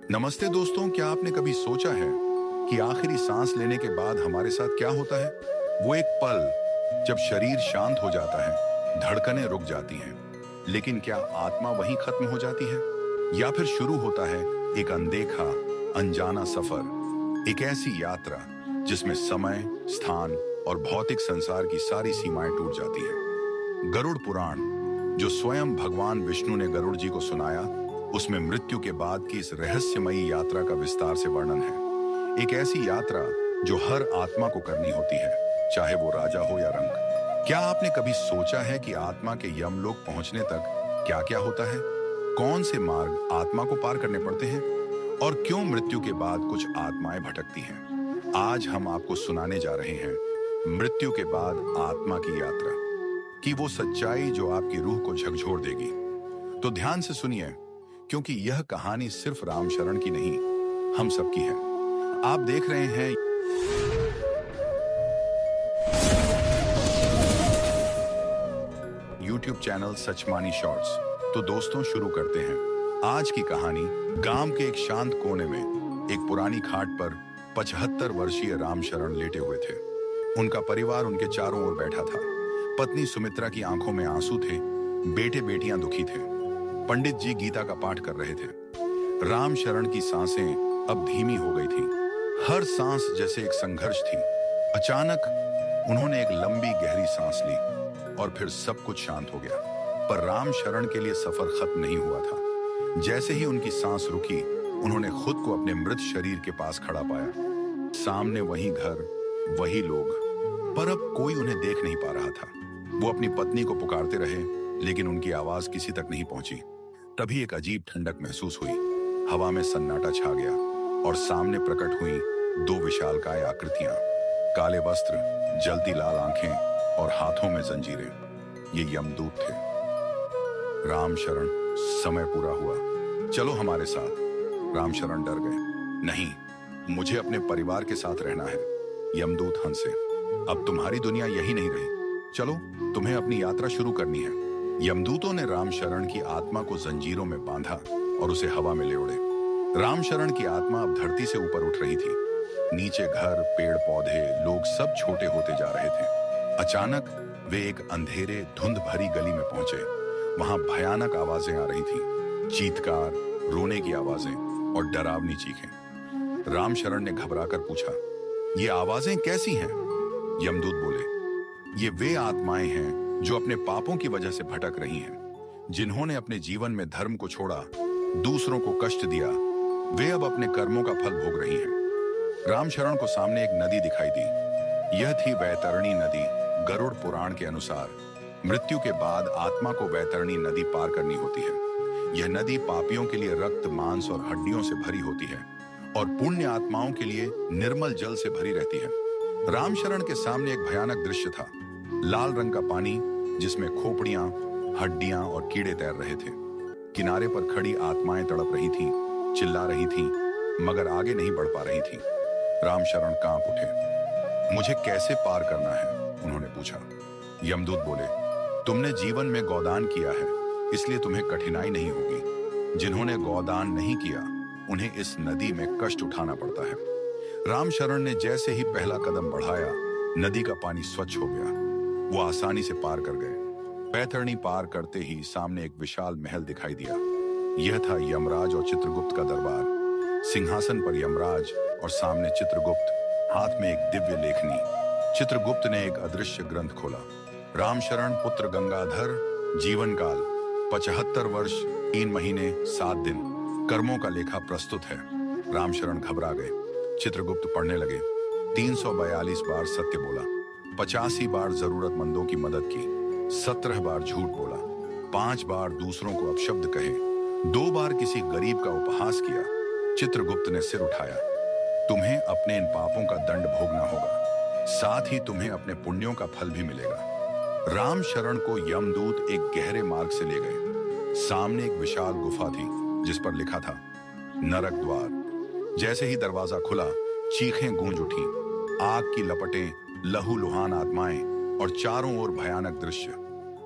नमस्ते दोस्तों, क्या आपने कभी सोचा है कि आखिरी सांस लेने के बाद हमारे साथ क्या होता है? वो एक पल जब शरीर शांत हो जाता है, धड़कनें रुक जाती हैं, लेकिन क्या आत्मा वहीं खत्म हो जाती है? या फिर शुरू होता है एक अनदेखा, अनजाना सफर, एक ऐसी यात्रा जिसमें समय, स्थान और भौतिक संसार की सारी सीमाएं टूट जाती है। गरुड़ पुराण, जो स्वयं भगवान विष्णु ने गरुड़ जी को सुनाया, उसमें मृत्यु के बाद की इस रहस्यमयी यात्रा का विस्तार से वर्णन है। एक ऐसी यात्रा जो हर आत्मा को करनी होती है, चाहे वो राजा हो या रंक। क्या आपने कभी सोचा है कि आत्मा के यमलोक पहुंचने तक क्या क्या होता है? कौन से मार्ग आत्मा को पार करने पड़ते हैं? और क्यों मृत्यु के बाद कुछ आत्माएं भटकती हैं? आज हम आपको सुनाने जा रहे हैं मृत्यु के बाद आत्मा की यात्रा की वो सच्चाई जो आपकी रूह को झकझोर देगी। तो ध्यान से सुनिए, क्योंकि यह कहानी सिर्फ रामशरण की नहीं, हम सबकी है। आप देख रहे हैं YouTube चैनल सचमानी शॉर्ट्स। तो दोस्तों, शुरू करते हैं आज की कहानी। गांव के एक शांत कोने में एक पुरानी खाट पर 75 वर्षीय रामशरण लेटे हुए थे। उनका परिवार उनके चारों ओर बैठा था। पत्नी सुमित्रा की आंखों में आंसू थे, बेटे बेटियां दुखी थे। पंडित जी गीता का पाठ कर रहे थे। रामशरण की सांसें अब धीमी हो गई थीं। हर सांस जैसे एक संघर्ष थी। अचानक उन्होंने एक लंबी गहरी सांस ली और फिर सब कुछ शांत हो गया। पर रामशरण के लिए सफर खत्म नहीं हुआ था। जैसे ही उनकी सांस रुकी, उन्होंने खुद को अपने मृत शरीर के पास खड़ा पाया। सामने वही घर, वही लोग, पर अब कोई उन्हें देख नहीं पा रहा था। वो अपनी पत्नी को पुकारते रहे, लेकिन उनकी आवाज किसी तक नहीं पहुंची। तभी एक अजीब ठंडक महसूस हुई। हवा में सन्नाटा छा गया और सामने प्रकट हुई दो विशालकाय आकृतियां, काले वस्त्र, जलती लाल आंखें और हाथों में जंजीरें। ये यमदूत थे। रामशरण, समय पूरा हुआ, चलो हमारे साथ। रामशरण डर गए। नहीं, मुझे अपने परिवार के साथ रहना है। यमदूत हंसे। अब तुम्हारी दुनिया यही नहीं रही, चलो तुम्हें अपनी यात्रा शुरू करनी है। यमदूतों ने रामशरण की आत्मा को जंजीरों में बांधा और उसे हवा में ले उड़े। रामशरण की आत्मा अब धरती से ऊपर उठ रही थी। नीचे घर, पेड़ पौधे, लोग सब छोटे होते जा रहे थे। अचानक वे एक अंधेरे, धुंध भरी गली में पहुंचे। वहां भयानक आवाजें आ रही थीं, चीत्कार, रोने की आवाजें और डरावनी चीखें। रामशरण ने घबराकर पूछा, ये आवाजें कैसी हैं? यमदूत बोले, ये वे आत्माएं हैं जो अपने पापों की वजह से भटक रही हैं, जिन्होंने अपने जीवन में धर्म को छोड़ा, दूसरों को कष्ट दिया। वे अब अपने कर्मों का फल भोग रही हैं। रामशरण को सामने एक नदी दिखाई दी। यह थी वैतरणी नदी। गरुड़ पुराण के अनुसार मृत्यु के बाद आत्मा को वैतरणी नदी पार करनी होती है। यह नदी पापियों के लिए रक्त, मांस और हड्डियों से भरी होती है और पुण्य आत्माओं के लिए निर्मल जल से भरी रहती है। रामशरण के सामने एक भयानक दृश्य था। लाल रंग का पानी, जिसमें खोपड़ियां, हड्डियां और कीड़े तैर रहे थे। किनारे पर खड़ी आत्माएं तड़प रही थीं, चिल्ला रही थीं, मगर आगे नहीं बढ़ पा रही थीं। रामशरण कांप उठे। मुझे कैसे पार करना है? उन्होंने पूछा। यमदूत बोले, तुमने जीवन में गोदान किया है, इसलिए तुम्हें कठिनाई नहीं होगी। जिन्होंने गोदान नहीं किया, उन्हें इस नदी में कष्ट उठाना पड़ता है। रामशरण ने जैसे ही पहला कदम बढ़ाया, नदी का पानी स्वच्छ हो गया। वो आसानी से पार कर गए। वैतरणी पार करते ही सामने एक विशाल महल दिखाई दिया। यह था यमराज और चित्रगुप्त का दरबार। सिंहासन पर यमराज और सामने चित्रगुप्त, हाथ में एक दिव्य लेखनी। चित्रगुप्त ने एक अदृश्य ग्रंथ खोला। रामशरण पुत्र गंगाधर, जीवन काल 75 वर्ष 3 महीने 7 दिन, कर्मों का लेखा प्रस्तुत है। रामशरण घबरा गए। चित्रगुप्त पढ़ने लगे। 342 बार सत्य बोला, 85 बार जरूरतमंदों की मदद की, 17 बार झूठ बोला, 5 बार दूसरों को अपशब्द कहे, 2 बार किसी गरीब का उपहास किया। चित्रगुप्त ने सिर उठाया। तुम्हें अपने इन पापों का दंड भोगना होगा, साथ ही तुम्हें अपने पुण्यों का फल भी मिलेगा। रामशरण को यमदूत एक गहरे मार्ग से ले गए। सामने एक विशाल गुफा थी, जिस पर लिखा था नरक द्वार। जैसे ही दरवाजा खुला, चीखें गूंज उठी, आग की लपटें, लहूलुहान आत्माएं और चारों ओर भयानक दृश्य।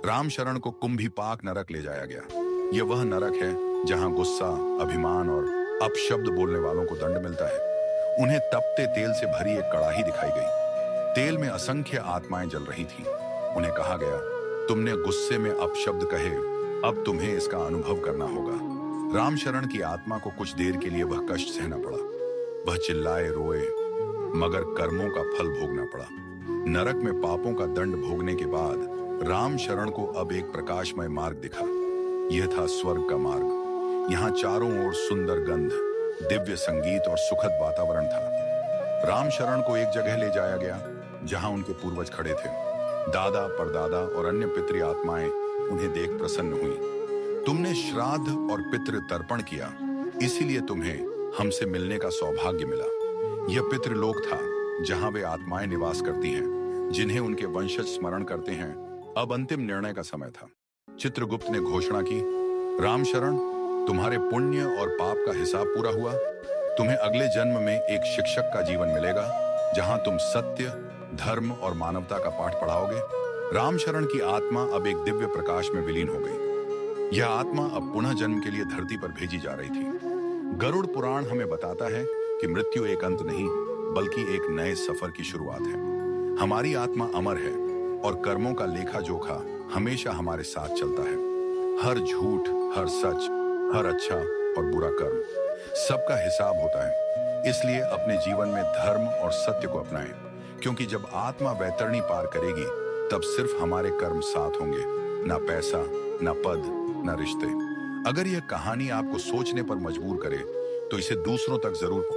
रामशरण को कुंभीपाक नरक ले जाया गया। यह वह नरक है जहां गुस्सा, अभिमान और अपशब्द बोलने वालों को दंड मिलता है। उन्हें तपते तेल से भरी एक कड़ाही दिखाई गई। तेल में असंख्य आत्माएं जल रही थीं। उन्हें कहा गया, तुमने गुस्से में अपशब्द कहे, अब तुम्हें इसका अनुभव करना होगा। रामशरण की आत्मा को कुछ देर के लिए वह कष्ट सहना पड़ा। वह चिल्लाए रोए, मगर कर्मों का फल भोगना पड़ा। नरक में पापों का दंड भोगने के बाद रामशरण को अब एक प्रकाशमय मार्ग दिखा। यह था स्वर्ग का मार्ग। यहाँ चारों ओर सुंदर गंध, दिव्य संगीत और सुखद वातावरण था। रामशरण को एक जगह ले जाया गया जहां उनके पूर्वज खड़े थे। दादा, परदादा और अन्य पितृ आत्माएं उन्हें देख प्रसन्न हुई। तुमने श्राद्ध और पितृ तर्पण किया, इसीलिए तुम्हें हमसे मिलने का सौभाग्य मिला। यह पितृलोक था जहां वे आत्माएं निवास करती हैं, जिन्हें उनके वंशज स्मरण करते हैं। अब अंतिम निर्णय का समय था। चित्रगुप्त ने घोषणा की, रामशरण, तुम्हारे पुण्य और पाप का हिसाब पूरा हुआ। तुम्हें अगले जन्म में एक शिक्षक का जीवन मिलेगा, जहां तुम सत्य, धर्म और मानवता का पाठ पढ़ाओगे। रामशरण की आत्मा अब एक दिव्य प्रकाश में विलीन हो गई। यह आत्मा अब पुनः जन्म के लिए धरती पर भेजी जा रही थी। गरुड़ पुराण हमें बताता है कि मृत्यु एक अंत नहीं, बल्कि एक नए सफर की शुरुआत है। हमारी आत्मा अमर है और कर्मों का लेखा जोखा हमेशा हमारे साथ चलता है। हर झूठ, हर सच, हर अच्छा और बुरा कर्म, सबका हिसाब होता है। इसलिए अपने जीवन में धर्म और सत्य को अपनाएं, क्योंकि जब आत्मा वैतरणी पार करेगी, तब सिर्फ हमारे कर्म साथ होंगे, ना पैसा, ना पद, ना रिश्ते। अगर यह कहानी आपको सोचने पर मजबूर करे, तो इसे दूसरों तक जरूर